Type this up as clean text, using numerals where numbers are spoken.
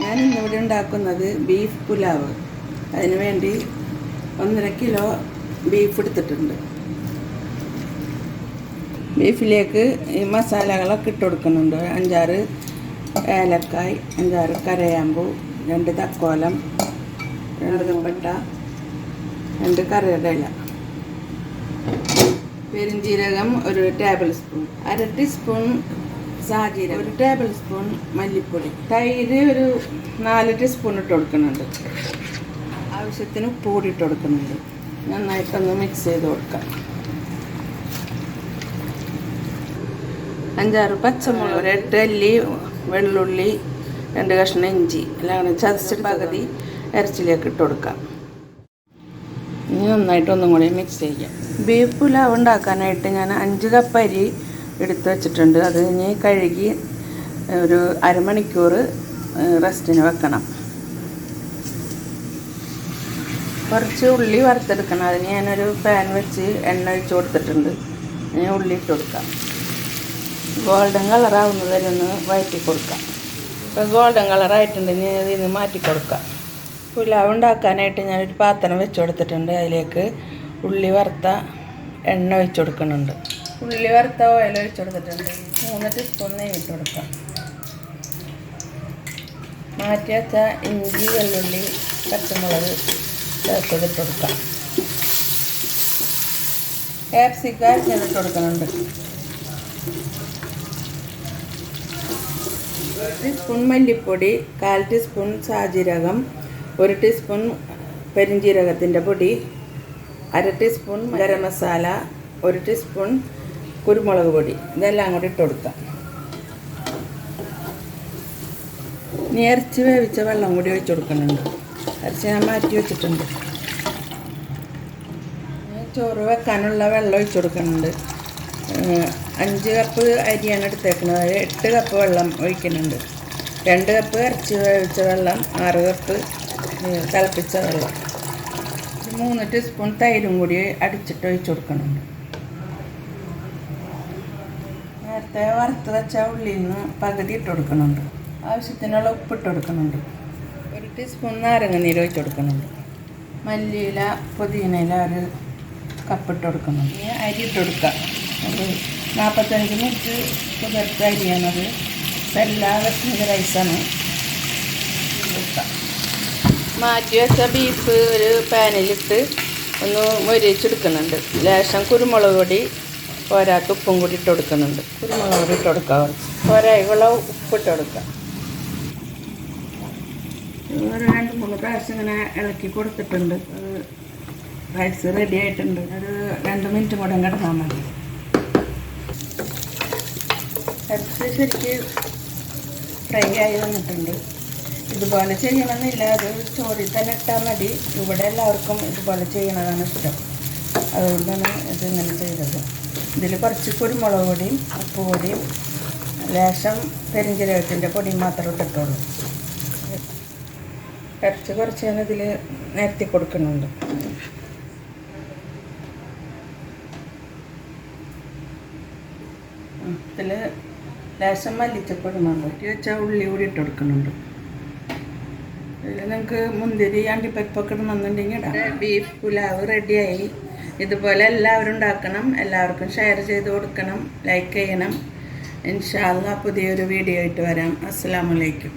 ഞാൻ ഇന്നിവിടെ ഉണ്ടാക്കുന്നത് ബീഫ് പുലാവ്. അതിന് വേണ്ടി 1.5 കിലോ ബീഫ് എടുത്തിട്ടുണ്ട്. ബീഫിലേക്ക് ഈ മസാലകളൊക്കെ ഇട്ട് കൊടുക്കുന്നുണ്ട്. 5-6 ഏലക്കായ്, 5-6 കരയാമ്പൂ, 2 തക്കോലം, 2 കപ്പട്ട, 2 കറിയുടെ ഇല, പെരുംജീരകം 1 ടേബിൾ സ്പൂൺ, 1/2 ടീസ്പൂൺ സാജീരകം, 1 ടേബിൾ സ്പൂൺ മല്ലിപ്പൊടി, തൈര് 4 ടീസ്പൂൺ ഇട്ട് കൊടുക്കുന്നുണ്ട്. ആവശ്യത്തിന് ഉപ്പ് കൂടി ഇട്ട് കൊടുക്കുന്നുണ്ട്. നന്നായിട്ടൊന്ന് മിക്സ് ചെയ്ത് കൊടുക്കാം. 5-6 പച്ചമുളക്, 8 അല്ലി വെള്ളുള്ളി, 2 കഷ്ണം ഇഞ്ചി എല്ലാം ചതച്ചിട്ട് പകുതി ഇറച്ചിലേക്ക് ഇട്ട് കൊടുക്കാം. ഇനി നന്നായിട്ടൊന്നും കൂടി മിക്സ് ചെയ്യാം. ബീഫ് പുലാവ് ഉണ്ടാക്കാനായിട്ട് ഞാൻ 5 കപ്പ് അരി എടുത്ത് വെച്ചിട്ടുണ്ട്. അത് ഇനി കഴുകി ഒരു അരമണിക്കൂർ റെസ്റ്റിന് വെക്കണം. കുറച്ച് ഉള്ളി വറുത്തെടുക്കണം. അതിന് ഞാനൊരു പാൻ വെച്ച് എണ്ണ ഒഴിച്ച് കൊടുത്തിട്ടുണ്ട്. ഇനി ഉള്ളി ഇട്ട് കൊടുക്കാം. ഗോൾഡൻ കളറാവുന്നത് വരെ ഒന്ന് വഴറ്റി കൊടുക്കാം. ഇപ്പോൾ ഗോൾഡൻ കളറായിട്ടുണ്ടെങ്കിൽ അതിൽ നിന്ന് മാറ്റി കൊടുക്കാം. പുലാവ് ഉണ്ടാക്കാനായിട്ട് ഞാനൊരു പാത്രം വെച്ച് കൊടുത്തിട്ടുണ്ട്. അതിലേക്ക് ഉള്ളി വറുത്ത എണ്ണ ഒഴിച്ച് കൊടുക്കുന്നുണ്ട്. ഉള്ളി വറുത്ത ഓയിൽ ഒഴിച്ച് കൊടുത്തിട്ടുണ്ട്. 3 ടീസ്പൂൺ നെയ്യ് ഇട്ട് കൊടുക്കാം. മാറ്റി വെച്ച ഇഞ്ചി, വെള്ളുള്ളി, പച്ചമുളക് ചേർത്തിട്ട് കൊടുക്കാം. ക്യാപ്സിക്കം അരിഞ്ഞിട്ട് കൊടുക്കുന്നുണ്ട്. 1 ടീസ്പൂൺ മല്ലിപ്പൊടി, 1/4 ടീസ്പൂൺ സാജീരകം, 1 ടീസ്പൂൺ പെരുംജീരകത്തിൻ്റെ പൊടി, 1/2 ടീസ്പൂൺ ഗരം മസാല, 1 ടീസ്പൂൺ കുരുമുളക് പൊടി, ഇതെല്ലാം കൂടി ഇട്ട് കൊടുക്കാം. ഇനി ഇറച്ചി വേവിച്ച വെള്ളം കൂടി ഒഴിച്ച് കൊടുക്കുന്നുണ്ട്. ഇറച്ചി ഞാൻ മാറ്റി വെച്ചിട്ടുണ്ട്. ചോറ് വെക്കാനുള്ള വെള്ളം ഒഴിച്ച് കൊടുക്കുന്നുണ്ട്. 5 കപ്പ് അരിയാണ് എടുത്തേക്കുന്നത്. 8 കപ്പ് വെള്ളം ഒഴിക്കുന്നുണ്ട്. 2 കപ്പ് ഇറച്ചി വേവിച്ച വെള്ളം, 6 കപ്പ് തിളപ്പിച്ച വെള്ളം, 3 ടീസ്പൂൺ തൈരും കൂടി അടിച്ചിട്ട് ഒഴിച്ച് കൊടുക്കുന്നുണ്ട്. നേരത്തെ വറുത്ത് വെച്ച ഉള്ളിയിൽ നിന്ന് പകുതി ഇട്ട് കൊടുക്കുന്നുണ്ട്. ആവശ്യത്തിനുള്ള ഉപ്പിട്ട് കൊടുക്കുന്നുണ്ട്. 1 ടീസ്പൂൺ നാരങ്ങ നീര് ഒഴിച്ച് കൊടുക്കുന്നുണ്ട്. മല്ലിയില, പുതിനയില 1 കപ്പ് ഇട്ട് കൊടുക്കുന്നുണ്ട്. അരി ഇട്ട് കൊടുക്കാം. അത് 45 മിനിറ്റ് കുതിർത്ത അരിയാണത്. എല്ലാ ബസ്മതി റൈസാണ്. മാറ്റി വെച്ച ബീഫ് ഒരു പാനിലിട്ട് ഒന്ന് മൊരിച്ചെടുക്കുന്നുണ്ട്. ലേശം കുരുമുളക് പൊടി, പോരാത്ത ഉപ്പും കൂടി ഇട്ട് കൊടുക്കുന്നുണ്ട്. കുരുമുളക് പൊടി ഇട്ട് കൊടുക്കുക. പോരായുള്ള ഉപ്പിട്ട് കൊടുക്കുക. 2-3 പ്രാവശ്യം ഇങ്ങനെ ഇളക്കി കൊടുത്തിട്ടുണ്ട്. റൈസ് റെഡി ആയിട്ടുണ്ട്. ഒരു 2 മിനിറ്റ് കൂടെ കിടന്നാൽ മതി. ഇറച്ചി ശരിക്ക് ഫ്രൈ ആയി വന്നിട്ടുണ്ട്. ഇതുപോലെ ചെയ്യണമെന്നില്ല, അത് ചോറിൽ തന്നെ ഇട്ടാൽ മതി. ഇവിടെ എല്ലാവർക്കും ഇതുപോലെ ചെയ്യണതാണ് ഇഷ്ടം. അതുകൊണ്ടാണ് ഇതിങ്ങനെ ചെയ്തത്. ഇതിൽ കുറച്ച് കുരുമുളക് പൊടിയും ഉപ്പ് പൊടിയും ലേശം പെരുംജീരകത്തിൻ്റെ പൊടിയും മാത്രം ഇട്ടിട്ടുള്ളൂ. ഇറച്ചി കുറച്ച് ഞാൻ ഇതിൽ നിരത്തി കൊടുക്കുന്നുണ്ട്. ഇതിൽ ലേശം മല്ലിച്ചപ്പൊടി മാറ്റി വെച്ച ഉള്ളി കൂടി ഇട്ട് കൊടുക്കുന്നുണ്ട്. ഇതിൽ നിങ്ങൾക്ക് മുന്തിരി, അണ്ടിപ്പരിപ്പൊക്കെ ഇടണമെന്നുണ്ടെങ്കിൽ ഇടാം. ബീഫ് പുലാവ് റെഡിയായി. ഇതുപോലെ എല്ലാവരും ഉണ്ടാക്കണം. എല്ലാവർക്കും ഷെയർ ചെയ്ത് കൊടുക്കണം, ലൈക്ക് ചെയ്യണം. ഇൻഷാ അല്ലാഹ് പുതിയൊരു വീഡിയോ ആയിട്ട് വരാം. അസ്സലാമു അലൈക്കും.